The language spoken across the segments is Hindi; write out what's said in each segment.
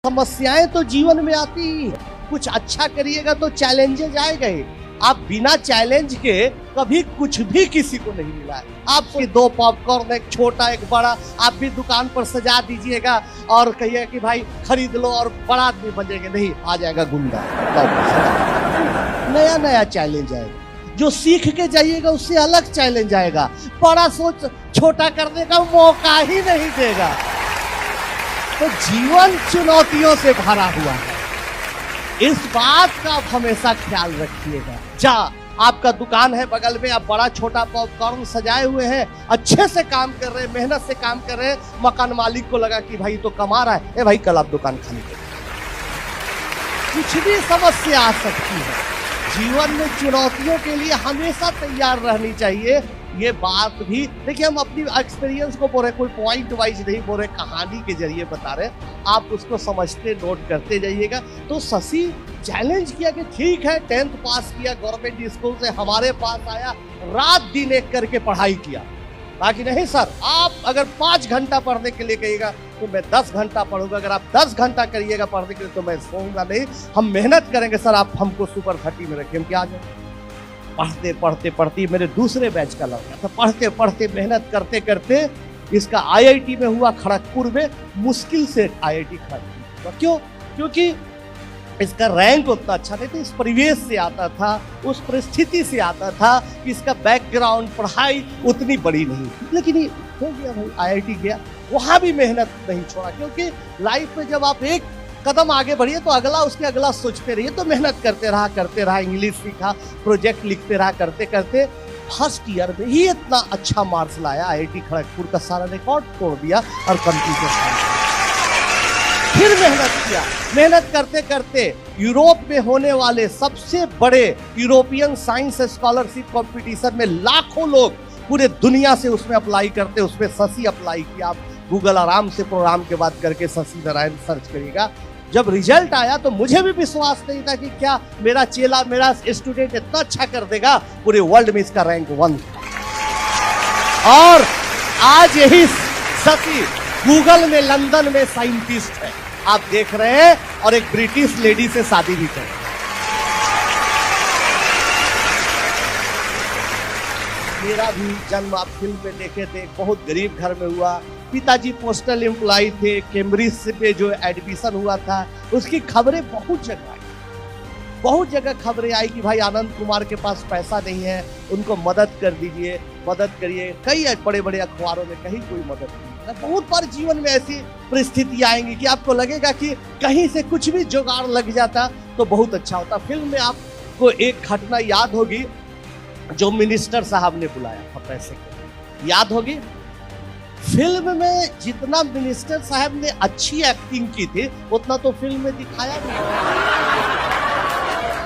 समस्याएं तो जीवन में आती ही है। कुछ अच्छा करिएगा तो चैलेंजेस आएगा ही। आप बिना चैलेंज के कभी कुछ भी किसी को नहीं मिला है। आपको 2 पॉपकॉर्न, एक छोटा एक बड़ा, आप भी दुकान पर सजा दीजिएगा और कहिएगा कि भाई खरीद लो और बड़ा आदमी बनेंगे, नहीं, आ जाएगा गुंडा। नया नया चैलेंज आएगा, जो सीख के जाइएगा उससे अलग चैलेंज आएगा। बड़ा सोच छोटा करने का मौका ही नहीं देगा। तो जीवन चुनौतियों से भरा हुआ है, इस बात का आप हमेशा ख्याल रखिएगा। आपका दुकान है बगल में, आप बड़ा छोटा पॉपकॉर्न सजाए हुए हैं, अच्छे से काम कर रहे हैं, मेहनत से काम कर रहे हैं, मकान मालिक को लगा कि भाई तो कमा रहा है, भाई कल आप दुकान खाली करें। कुछ भी समस्या आ सकती है। जीवन में चुनौतियों के लिए हमेशा तैयार रहनी चाहिए। ये बात भी देखिए, हम अपनी एक्सपीरियंस को बोल रहे, कोई पॉइंट वाइज नहीं बोल रहे, कहानी के जरिए बता रहे, आप उसको समझते नोट करते जाइएगा। तो शशि चैलेंज किया कि ठीक है, 10th पास किया, गवर्नमेंट स्कूल से हमारे पास आया, रात दिन एक करके पढ़ाई किया। बाकी नहीं सर, आप अगर 5 घंटा पढ़ने के लिए कहिएगा तो मैं 10 घंटा पढ़ूंगा, अगर आप 10 घंटा करिएगा पढ़ने के लिए तो मैं सोऊंगा नहीं, हम मेहनत करेंगे सर, आप हमको सुपर 30 में रखिए, हम क्या आ जाए। पढ़ते पढ़ते पढ़ते मेरे दूसरे बैच का लड़का था, पढ़ते पढ़ते मेहनत करते करते इसका आईआईटी में हुआ, खड़गपुर में, मुश्किल से आईआईटी खड़गपुर हुआ। क्यों? क्योंकि इसका रैंक उतना अच्छा नहीं था, इस परिवेश से आता था, उस परिस्थिति से आता था कि इसका बैकग्राउंड पढ़ाई उतनी बड़ी नहीं, लेकिन हो गया भाई, आईआईटी गया, वहां भी मेहनत नहीं छोड़ा। क्योंकि लाइफ में जब आप एक कदम आगे बढ़िए तो अगला उसके अगला सोचते रहिए, तो मेहनत करते रहा, इंग्लिश सीखा, प्रोजेक्ट लिखते रहा, करते करते फर्स्ट ईयर में ही इतना अच्छा मार्क्स लाया, आईआईटी खड़गपुर का सारा रिकॉर्ड तोड़ दिया और कंप्यूटर साइंस। फिर मेहनत किया, मेहनत करते करते यूरोप में होने वाले सबसे बड़े यूरोपियन साइंस स्कॉलरशिप कंपटीशन में लाखों लोग पूरे दुनिया से उसमें अप्लाई करते, उसमें शशि अप्लाई किया। आप गूगल आराम से प्रोग्राम के बाद करके शशि नारायण सर्च करिएगा। जब रिजल्ट आया तो मुझे भी विश्वास नहीं था कि क्या मेरा चेला, मेरा स्टूडेंट इतना अच्छा कर देगा, पूरे वर्ल्ड में इसका रैंक 1 था। और आज यही शशि गूगल में लंदन में साइंटिस्ट है, आप देख रहे हैं, और एक ब्रिटिश लेडी से शादी भी कर। मेरा भी जन्म आप फिल्म में देखे थे, बहुत गरीब घर में हुआ। पिताजी पोस्टल एम्प्लॉय थे, कैम्ब्रिज पे जो एडमिशन हुआ था उसकी खबरें बहुत जगह खबरें आई कि भाई आनंद कुमार के पास पैसा नहीं है, उनको मदद कर दीजिए, मदद करिए। कई बड़े बड़े अखबारों में कहीं कोई मदद नहीं। बहुत बार जीवन में ऐसी परिस्थिति आएंगी कि आपको लगेगा कि कहीं से कुछ भी जुगाड़ लग जाता तो बहुत अच्छा होता। फिल्म में आपको एक घटना याद होगी, जो मिनिस्टर साहब ने बुलाया था पैसे के, याद होगी। फिल्म में जितना मिनिस्टर साहब ने अच्छी एक्टिंग की थी उतना तो फिल्म में दिखाया नहीं।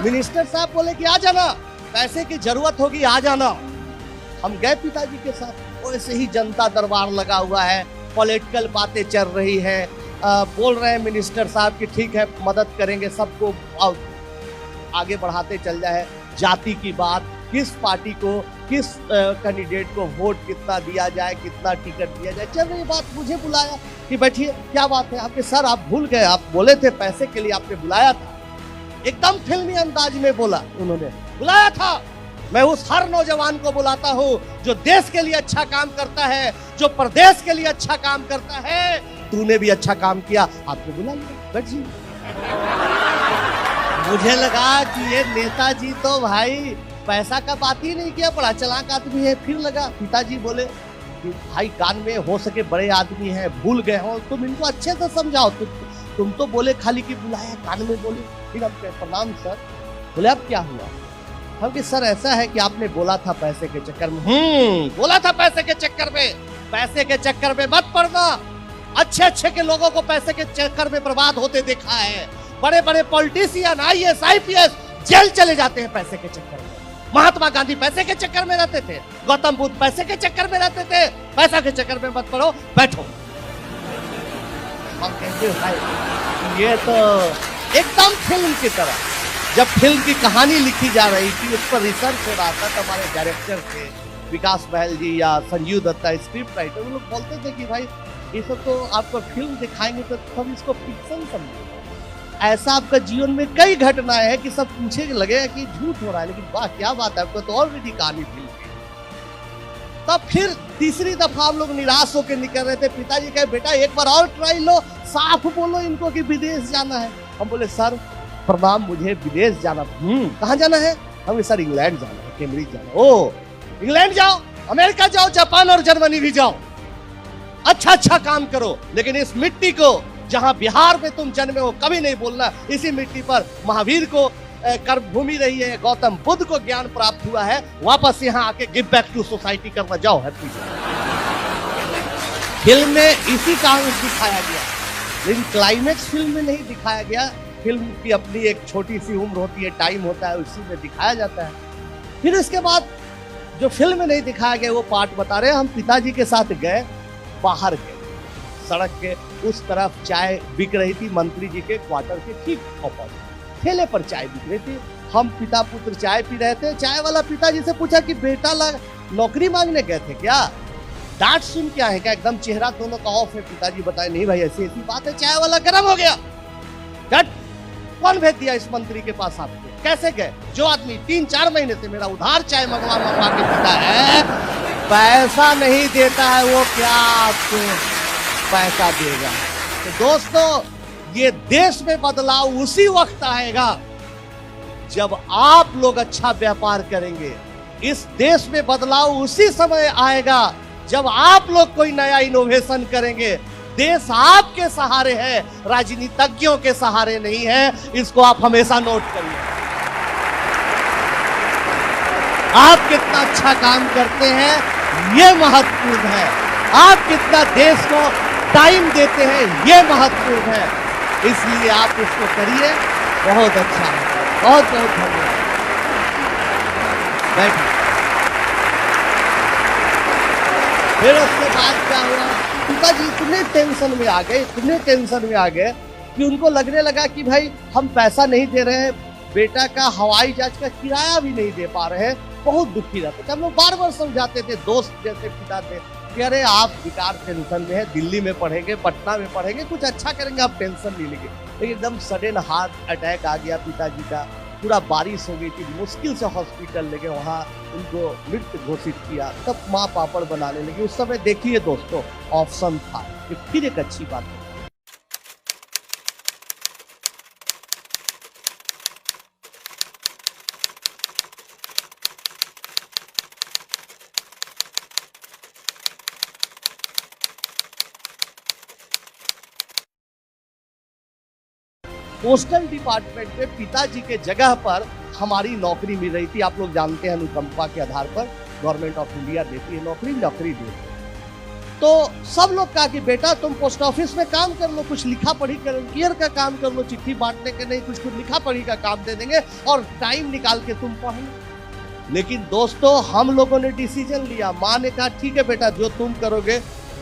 मिनिस्टर साहब बोले कि आ जाना, पैसे की जरूरत होगी, आ जाना। हम गए पिताजी के साथ, वैसे ही जनता दरबार लगा हुआ है, पॉलिटिकल बातें चल रही है, बोल रहे हैं मिनिस्टर साहब कि ठीक है मदद करेंगे, सबको आगे बढ़ाते चल जाए। जाति की बात, किस पार्टी को, किस कैंडिडेट को वोट कितना दिया जाए, कितना टिकट दिया जाए, चल रही बात। मुझे बुलाया कि बैठिए, क्या बात है आपके सर, आप भूल गए, आप बोले थे पैसे के लिए आपने बुलाया था। एकदम फिल्मी अंदाज में बोला उन्होंने, बुलाया था। मैं उस हर नौजवान को बुलाता हूँ जो देश के लिए अच्छा काम करता है, जो प्रदेश के लिए अच्छा काम करता है। तूने भी अच्छा काम किया, आपको बुला लिया, बैठिए। मुझे लगा कि ये नेताजी तो भाई पैसा का बात ही नहीं किया, बड़ा चालाक आदमी है। फिर लगा, पिताजी बोले कि भाई कान में हो सके बड़े आदमी हैं, भूल गए हो, तुम इनको अच्छे से समझाओ। तुम तो बोले खाली कि बुलाया, कान में बोले। फिर हम कहे प्रणाम सर। बोले अब क्या हुआ? हम कि सर ऐसा है कि आपने बोला था पैसे के चक्कर में। बोला था पैसे के चक्कर में, पैसे के चक्कर में मत पड़ना। अच्छे अच्छे के लोगों को पैसे के चक्कर में बर्बाद होते देखा है। बड़े बड़े पॉलिटिशियन, आईएएस, आईपीएस जेल चले जाते हैं पैसे के चक्कर में। महात्मा गांधी पैसे के चक्कर में रहते थे, गौतम बुद्ध पैसे के चक्कर में रहते थे। पैसा के चक्कर में मत पड़ो, बैठो। हम कहते हैं ये तो एकदम फिल्म की तरह। जब फिल्म की कहानी लिखी जा रही थी, उस पर रिसर्च हो रहा था, तो हमारे डायरेक्टर थे विकास बहल जी या संजीव दत्ता स्क्रिप्ट राइटर, वो लोग बोलते थे कि भाई ये सब तो आपको फिल्म दिखाएंगे तो सब इसको फिक्शन समझेगा। ऐसा आपका जीवन में कई घटनाएं हैं कि सब पूछे लगेगा कि झूठ हो रहा है, लेकिन वाह क्या बात है, आपको तो और भी कहानी फिल्म की। तब फिर तीसरी दफा हम लोग निराश होकर निकल रहे थे। पिताजी कहे बेटा एक बार और ट्राई लो, साफ बोलो इनको कि विदेश जाना है। हम बोले सर प्रणाम, मुझे विदेश जाना। कहाँ जाना है? हम सर इंग्लैंड जाना है, कैम्ब्रिज जाना। ओ इंग्लैंड जाओ, अमेरिका जाओ, जापान और जर्मनी भी जाओ, अच्छा काम करो, लेकिन इस मिट्टी को जहां बिहार में तुम जन्मे हो कभी नहीं बोलना। इसी मिट्टी पर महावीर को कर्मभूमि रही है, गौतम बुद्ध को ज्ञान प्राप्त हुआ है, वापस यहाँ आके गिव बैक टू सोसाइटी करना। जाओ हैप्पी। फिल्म में इसी कारण दिखाया गया, लेकिन क्लाइमेक्स फिल्म में नहीं दिखाया गया। फिल्म की अपनी एक छोटी सी उम्र होती है, टाइम होता है, उसी में दिखाया जाता है। फिर इसके बाद जो फिल्म में नहीं दिखाया गया वो पार्ट बता रहे हैं। हम पिताजी के साथ गए, बाहर गए, सड़क के उस तरफ चाय बिक रही थी, मंत्री जी के क्वार्टर के ठीक अपोजिट ठेले पर चाय बिक रही थी। हम पिता पुत्र चाय पी रहे थे। चाय वाला पिताजी से पूछा कि बेटा नौकरी मांगने गए थे क्या? डांट सुन क्या है क्या? एकदम चेहरा दोनों का ऑफ है। पिताजी बताए नहीं भाई ऐसी बात है। चाय वाला गर्म हो गया। कौन भेज दिया इस मंत्री के पास आपको? कैसे गए? जो आदमी 3-4 महीने से मेरा उधार चाय मंगवा के पीता है, पैसा नहीं देता है, वो क्या आपको पैसा देगा? तो दोस्तों ये देश में बदलाव उसी वक्त आएगा जब आप लोग अच्छा व्यापार करेंगे। इस देश में बदलाव उसी समय आएगा जब आप लोग कोई नया इनोवेशन करेंगे। देश आपके सहारे है, राजनीतिज्ञों के सहारे नहीं है। इसको आप हमेशा नोट करिए। आप कितना अच्छा काम करते हैं ये महत्वपूर्ण है। आप कितना देश को टाइम देते हैं ये महत्वपूर्ण है। इसलिए आप इसको करिए, बहुत अच्छा है। बहुत बहुत धन्यवाद। बैठिए। फिर उसके बाद क्या हुआ? पिताजी इतने टेंशन में आ गए कि उनको लगने लगा कि भाई हम पैसा नहीं दे रहे हैं, बेटा का हवाई जहाज का किराया भी नहीं दे पा रहे हैं। बहुत दुखी रहते थे। हम लोग बार समझाते थे, दोस्त जैसे पिता थे कि अरे आप बेकार टेंशन में है, दिल्ली में पढ़ेंगे, पटना में पढ़ेंगे, कुछ अच्छा करेंगे, आप टेंशन नहीं लेंगे। लेकिन एकदम सडन हार्ट अटैक आ गया पिताजी का। पूरा बारिश हो गई थी, मुश्किल से हॉस्पिटल ले गए, वहाँ उनको मृत घोषित किया। तब माँ पापड़ बनाने लगी। उस समय देखिए दोस्तों ऑप्शन था। ये फिर एक अच्छी बात है। पोस्टल डिपार्टमेंट में पिताजी के जगह पर हमारी नौकरी मिल रही थी। आप लोग जानते हैं अनुकंपा के आधार पर गवर्नमेंट ऑफ इंडिया देती है नौकरी देती है। तो सब लोग कहा कि बेटा तुम पोस्ट ऑफिस में काम कर लो, कुछ लिखा पढ़ी कर का काम कर लो, चिट्ठी बांटने के नहीं, कुछ लिखा पढ़ी का काम दे देंगे और टाइम निकाल के तुम पढ़ लो। लेकिन दोस्तों हम लोगों ने डिसीजन लिया। माँ ने कहा ठीक है बेटा, जो तुम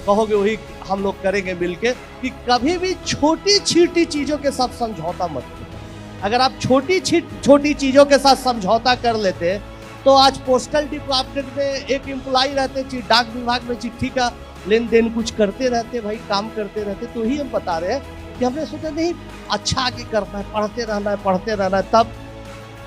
कहोगे वही हम लोग करेंगे मिलके, कि कभी भी छोटी छोटी चीजों के साथ समझौता मत करो। अगर आप छोटी चीजों के साथ समझौता कर लेते तो आज पोस्टल डिपार्टमेंट में एक एम्प्लॉय रहते, डाक विभाग में चिट्ठी का लेन देन कुछ करते रहते, भाई काम करते रहते। तो ही हम बता रहे हैं कि हमने सोचा नहीं अच्छा आगे करना है, पढ़ते रहना है। तब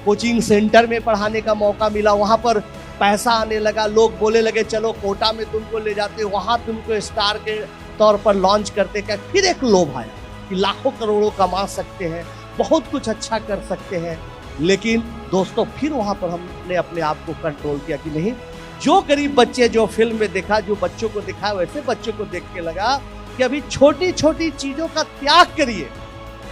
कोचिंग सेंटर में पढ़ाने का मौका मिला, वहाँ पर पैसा आने लगा। लोग बोले लगे चलो कोटा में तुमको ले जाते, वहाँ तुमको स्टार के तौर पर लॉन्च करते। क्या फिर एक लोभ आया कि लाखों करोड़ों कमा सकते हैं, बहुत कुछ अच्छा कर सकते हैं। लेकिन दोस्तों फिर वहाँ पर हमने अपने आप को कंट्रोल किया कि नहीं, जो गरीब बच्चे जो फिल्म में देखा, जो बच्चों को दिखा, वैसे बच्चों को देख के लगा कि अभी छोटी छोटी चीजों का त्याग करिए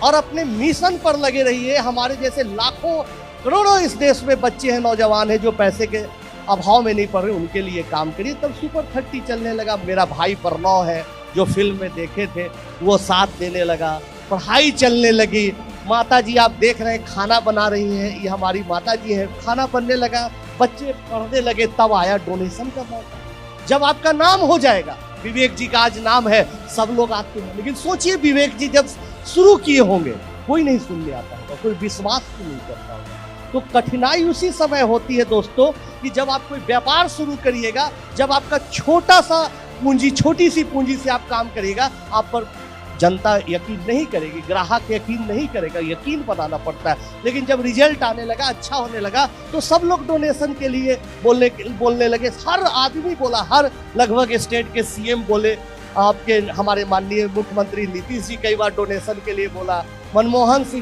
और अपने मिशन पर लगे रहिए। हमारे जैसे लाखों करोड़ों इस देश में बच्चे हैं, नौजवान हैं जो पैसे के अभाव में नहीं पड़ रहे, उनके लिए काम करिए। तब सुपर 30 चलने लगा। मेरा भाई प्रणव है जो फिल्म में देखे थे, वो साथ देने लगा, पढ़ाई चलने लगी। माता जी आप देख रहे हैं खाना बना रही हैं, ये हमारी माता जी है, खाना बनने लगा, बच्चे पढ़ने लगे। तब आया डोनेशन का मौका। जब आपका नाम हो जाएगा, विवेक जी का आज नाम है, सब लोग आते हैं। लेकिन सोचिए विवेक जी जब शुरू किए होंगे, कोई नहीं सुनने आता होगा, कोई विश्वास नहीं करता होगा। तो कठिनाई उसी समय होती है दोस्तों कि जब आप कोई व्यापार शुरू करिएगा, जब आपका छोटा सा पूंजी, छोटी सी पूंजी से आप काम करिएगा, आप पर जनता यकीन नहीं करेगी, ग्राहक यकीन नहीं करेगा, यकीन बनाना पड़ता है। लेकिन जब रिजल्ट आने लगा, अच्छा होने लगा, तो सब लोग डोनेशन के लिए बोलने लगे। हर आदमी बोला, हर लगभग स्टेट के सीएम बोले, आपके हमारे माननीय मुख्यमंत्री नीतीश जी कई बार डोनेशन के लिए बोला, मनमोहन सिंह